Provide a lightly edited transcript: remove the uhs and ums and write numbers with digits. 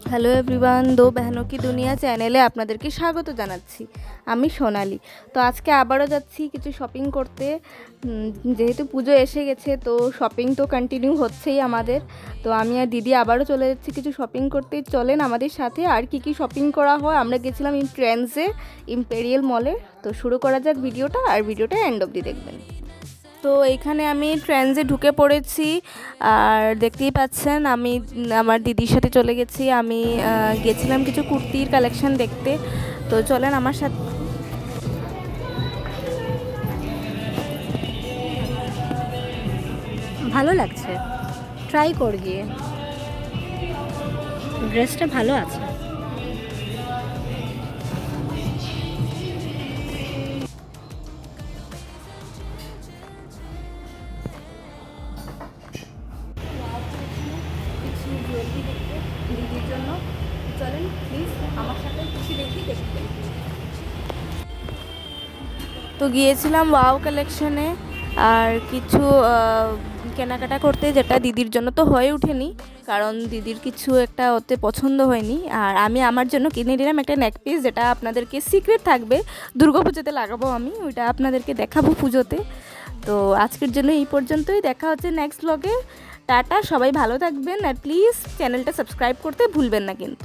Hello everyone, দো বেহনো কি দুনিয়া চ্যানেলে আপনাদেরকে স্বাগত জানাচ্ছি। আমি সোনালি। তো আজকে আবারও যাচ্ছি কিছু শপিং করতে। যেহেতু পুজো এসে গেছে তো শপিং তো কন্টিনিউ হচ্ছেই আমাদের। তো আমি আর দিদি আবারও চলে যাচ্ছি কিছু শপিং করতে। চলেন আমাদের সাথে। আর কি শপিং করা হয়, আমরা গেছিলাম ট্রেন্ডসে, ইম্পেরিয়াল মলে। তো শুরু করা যাক ভিডিওটা, আর ভিডিওটা এন্ড অবধি দেখবেন। তো এইখানে আমি ট্রেন্ডসে ঢুকে পড়েছি, আর দেখতেই পাচ্ছেন আমি আমার দিদির সাথে চলে গেছি। আমি গেছিলাম কিছু কুর্তির কালেকশন দেখতে। তো চলেন আমার সাথে। ভালো লাগছে, ট্রাই কর গিয়ে, ড্রেসটা ভালো আছে। কিছু জুয়েলারি দেখতে দিদির জন্য। চলেন প্লিজ আমার সাথে কিছু দেখতে। তো গিয়েছিলাম ওয়াও কালেকশনে আর কিছু কেনাকাটা করতে, যেটা দিদির জন্য তো হয়ে ওঠেনি, কারণ দিদির কিছু একটা ওতে পছন্দ হয়নি। আর আমি আমার জন্য কিনে নিলাম একটা নেক পিস, যেটা আপনাদেরকে সিক্রেট থাকবে, দুর্গাপুজোতে লাগাবো আমি, ওইটা আপনাদেরকে দেখাবো পুজোতে। তো আজকের জন্য এই পর্যন্তই, দেখা হচ্ছে নেক্সট ব্লগে। টাটা, সবাই ভালো থাকবেন, আর প্লিজ চ্যানেলটা সাবস্ক্রাইব করতে ভুলবেন না কিন্তু।